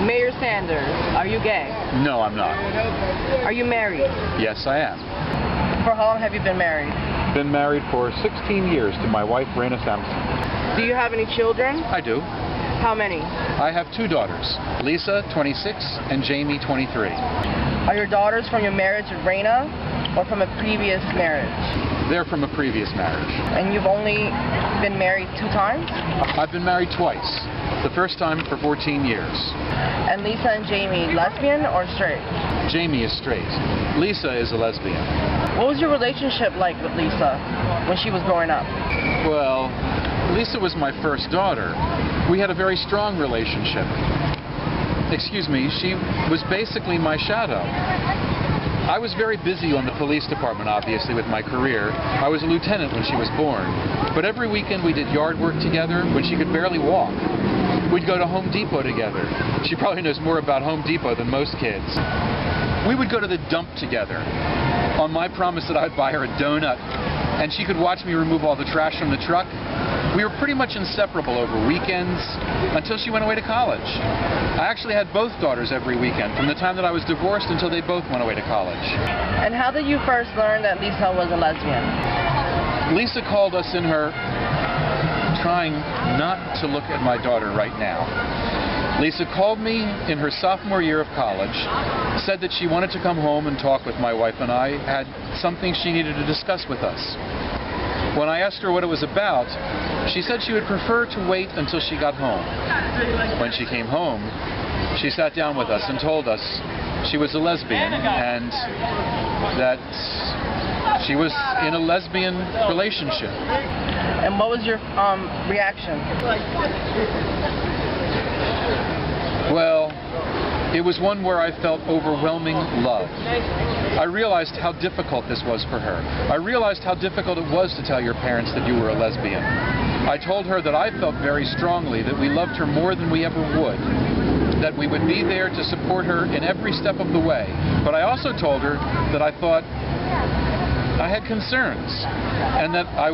Mayor Sanders, are you gay? No, I'm not. Are you married? Yes, I am. For how long have you been married? Been married for 16 years to my wife, Raina Sampson. Do you have any children? I do. How many? I have two daughters, Lisa, 26, and Jamie, 23. Are your daughters from your marriage with Raina or from a previous marriage? They're from a previous marriage. And you've only been married 2 times? I've been married twice. The first time for 14 years. And Lisa and Jamie, lesbian or straight? Jamie is straight. Lisa is a lesbian. What was your relationship like with Lisa when she was growing up? Well, Lisa was my first daughter. We had a very strong relationship. Excuse me, she was basically my shadow. I was very busy on the police department, obviously, with my career. I was a lieutenant when she was born. But every weekend we did yard work together when she could barely walk. We'd go to Home Depot together. She probably knows more about Home Depot than most kids. We would go to the dump together on my promise that I'd buy her a donut, and she could watch me remove all the trash from the truck. We were pretty much inseparable over weekends until she went away to college. I actually had both daughters every weekend from the time that I was divorced until they both went away to college. And how did you first learn that Lisa was a lesbian? Lisa called us in her, trying not to look at my daughter right now. Lisa called me in her sophomore year of college, said that she wanted to come home and talk with my wife and I, had something she needed to discuss with us. When I asked her what it was about, she said she would prefer to wait until she got home. When she came home, she sat down with us and told us she was a lesbian and that she was in a lesbian relationship. And what was your reaction? Well, it was one where I felt overwhelming love. I realized how difficult this was for her. I realized how difficult it was to tell your parents that you were a lesbian. I told her that I felt very strongly that we loved her more than we ever would, that we would be there to support her in every step of the way. But I also told her that I thought I had concerns and that I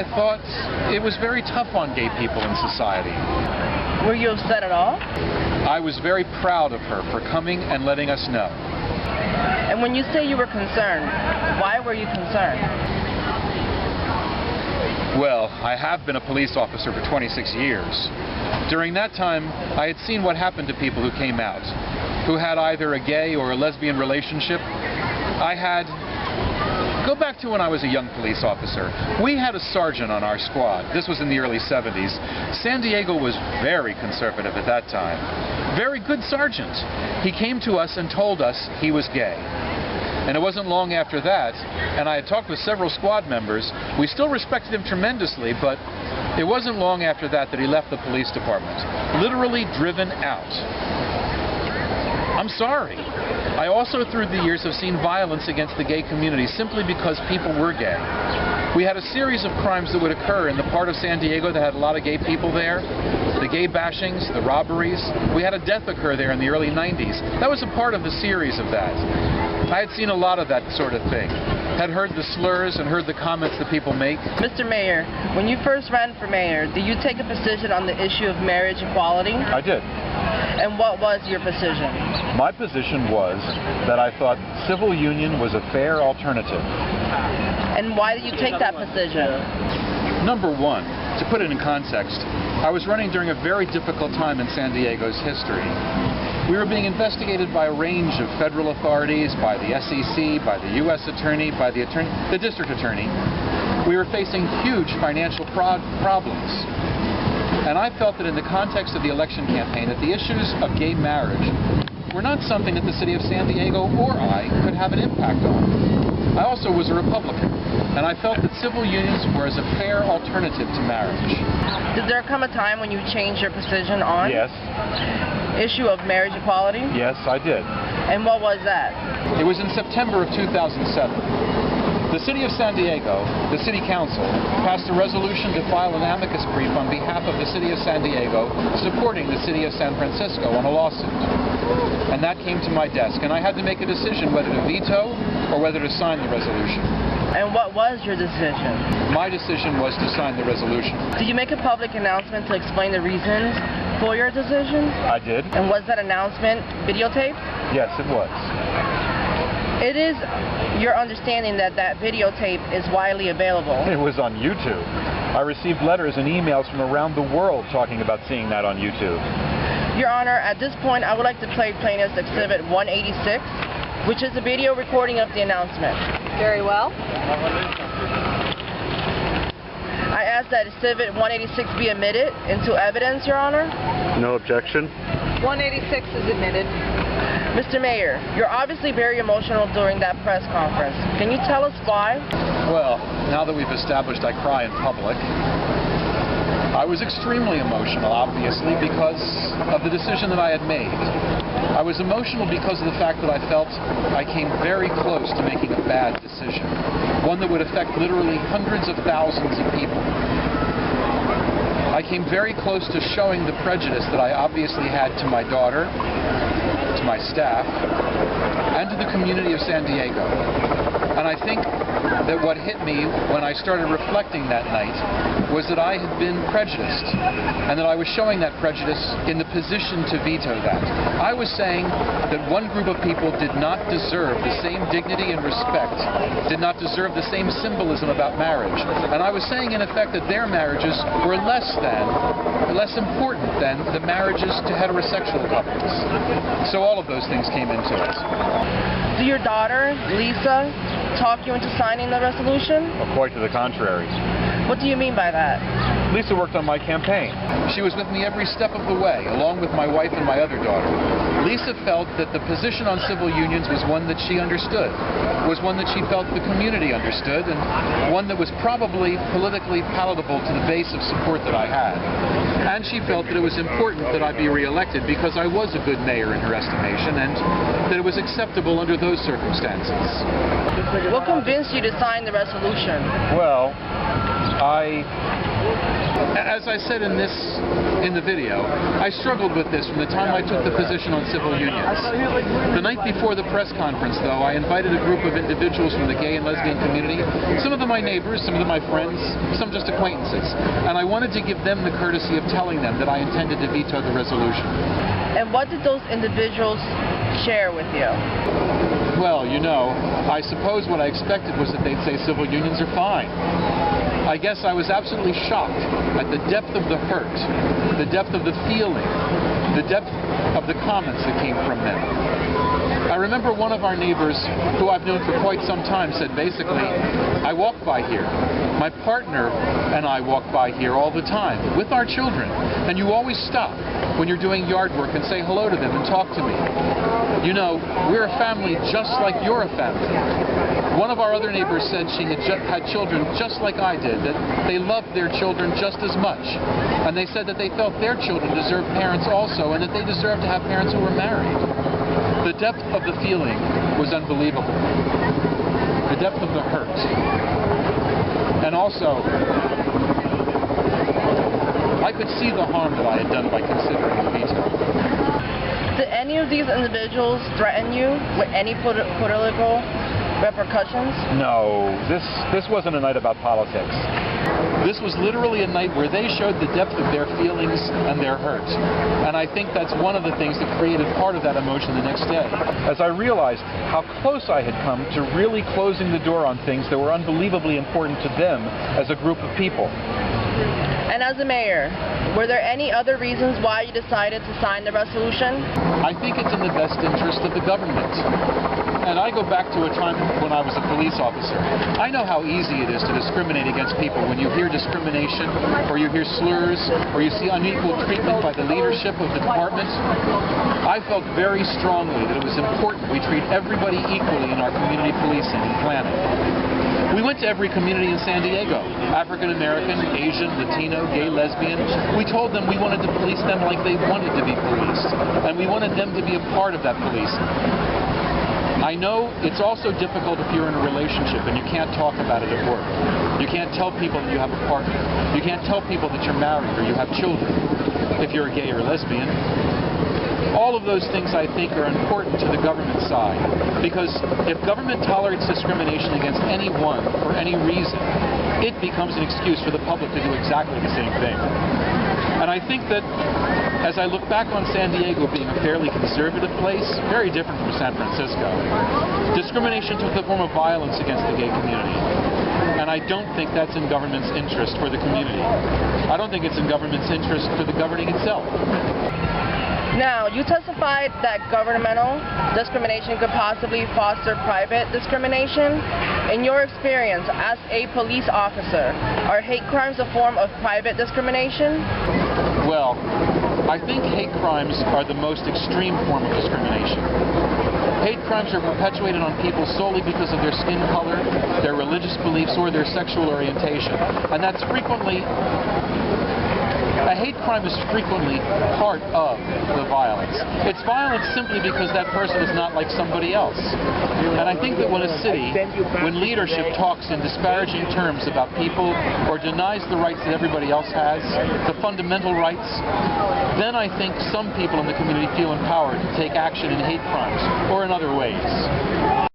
thought it was very tough on gay people in society. Were you upset at all? I was very proud of her for coming and letting us know. And when you say you were concerned, why were you concerned? Well, I have been a police officer for 26 years. During that time, I had seen what happened to people who came out, who had either a gay or a lesbian relationship. Go back to when I was a young police officer. We had a sergeant on our squad. This was in the early 70s. San Diego was very conservative at that time. Very good sergeant. He came to us and told us he was gay. And it wasn't long after that, and I had talked with several squad members, we still respected him tremendously, but it wasn't long after that that he left the police department. Literally driven out. I'm sorry. I also, through the years, have seen violence against the gay community simply because people were gay. We had a series of crimes that would occur in the part of San Diego that had a lot of gay people there. The gay bashings, the robberies. We had a death occur there in the early 90s. That was a part of the series of that. I had seen a lot of that sort of thing. Had heard the slurs and heard the comments that people make. Mr. Mayor, when you first ran for mayor, did you take a position on the issue of marriage equality? I did. And what was your position? My position was that I thought civil union was a fair alternative. And why did you take that position? Number one, to put it in context, I was running during a very difficult time in San Diego's history. We were being investigated by a range of federal authorities, by the SEC, by the U.S. Attorney, by the district attorney. We were facing huge financial problems. And I felt that in the context of the election campaign, that the issues of gay marriage were not something that the city of San Diego or I could have an impact on. I also was a Republican, and I felt that civil unions were as a fair alternative to marriage. Did there come a time when you changed your position on Yes. issue of marriage equality? Yes, I did. And what was that? It was in September of 2007. The City of San Diego, the City Council, passed a resolution to file an amicus brief on behalf of the City of San Diego supporting the City of San Francisco on a lawsuit. And that came to my desk, and I had to make a decision whether to veto or whether to sign the resolution. And what was your decision? My decision was to sign the resolution. Did you make a public announcement to explain the reasons for your decision? I did. And was that announcement videotaped? Yes, it was. It is your understanding that that videotape is widely available. It was on YouTube. I received letters and emails from around the world talking about seeing that on YouTube. Your Honor, at this point, I would like to play Plaintiff's Exhibit 186, which is a video recording of the announcement. Very well. I ask that Exhibit 186 be admitted into evidence, Your Honor. No objection. 186 is admitted. Mr. Mayor, you're obviously very emotional during that press conference. Can you tell us why? Well, now that we've established I cry in public, I was extremely emotional, obviously, because of the decision that I had made. I was emotional because of the fact that I felt I came very close to making a bad decision, one that would affect literally hundreds of thousands of people. I came very close to showing the prejudice that I obviously had to my daughter, to my staff, and to the community of San Diego. And I think that what hit me when I started reflecting that night was that I had been prejudiced, and that I was showing that prejudice in the position to veto that. I was saying that one group of people did not deserve the same dignity and respect, did not deserve the same symbolism about marriage. And I was saying, in effect, that their marriages were less important than the marriages to heterosexual couples. So all of those things came into it. Do your daughter, Lisa, talk you into signing the resolution? Well, quite to the contrary. What do you mean by that? Lisa worked on my campaign. She was with me every step of the way, along with my wife and my other daughter. Lisa felt that the position on civil unions was one that she understood, was one that she felt the community understood, and one that was probably politically palatable to the base of support that I had. And she felt that it was important that I be reelected because I was a good mayor in her estimation, and that it was acceptable under those circumstances. What convinced you to sign the resolution? Well, as I said in the video, I struggled with this from the time I took the position on civil unions. The night before the press conference, though, I invited a group of individuals from the gay and lesbian community, some of them my neighbors, some of them my friends, some just acquaintances, and I wanted to give them the courtesy of telling them that I intended to veto the resolution. And what did those individuals share with you? Well, you know, I suppose what I expected was that they'd say civil unions are fine. I guess I was absolutely shocked at the depth of the hurt, the depth of the feeling, the depth of the comments that came from them. I remember one of our neighbors, who I've known for quite some time, said basically, I walk by here. My partner and I walk by here all the time with our children, and you always stop when you're doing yard work and say hello to them and talk to me. You know, we're a family just like you're a family. One of our other neighbors said she had children just like I did, that they loved their children just as much. And they said that they felt their children deserved parents also, and that they deserved to have parents who were married. The depth of the feeling was unbelievable. The depth of the hurt. And also, I could see the harm that I had done by considering the veto. Did any of these individuals threaten you with any political repercussions? no, this wasn't a night about politics. This was literally a night where they showed the depth of their feelings and their hurt. And I think that's one of the things that created part of that emotion the next day. As I realized how close I had come to really closing the door on things that were unbelievably important to them as a group of people. And as a mayor, were there any other reasons why you decided to sign the resolution? I think it's in the best interest of the government. And I go back to a time when I was a police officer. I know how easy it is to discriminate against people when you hear discrimination, or you hear slurs, or you see unequal treatment by the leadership of the department. I felt very strongly that it was important we treat everybody equally in our community policing and planning. We went to every community in San Diego, African American, Asian, Latino, gay, lesbian. We told them we wanted to police them like they wanted to be policed, and we wanted them to be a part of that policing. I know it's also difficult if you're in a relationship and you can't talk about it at work. You can't tell people that you have a partner. You can't tell people that you're married or you have children if you're a gay or lesbian. All of those things, I think, are important to the government side, because if government tolerates discrimination against anyone for any reason, it becomes an excuse for the public to do exactly the same thing. And And I think that as I look back on San Diego being a fairly conservative place, very different from San Francisco, discrimination took the form of violence against the gay community. And I don't think that's in government's interest for the community. I don't think it's in government's interest for the governing itself. Now, you testified that governmental discrimination could possibly foster private discrimination. In your experience as a police officer, are hate crimes a form of private discrimination? Well, I think hate crimes are the most extreme form of discrimination. Hate crimes are perpetuated on people solely because of their skin color, their religious beliefs, or their sexual orientation. And that's frequently, a hate crime is frequently part of the violence. It's violence simply because that person is not like somebody else. And I think that when a city, when leadership talks in disparaging terms about people or denies the rights that everybody else has, the fundamental rights, then I think some people in the community feel empowered to take action in hate crimes or in other ways.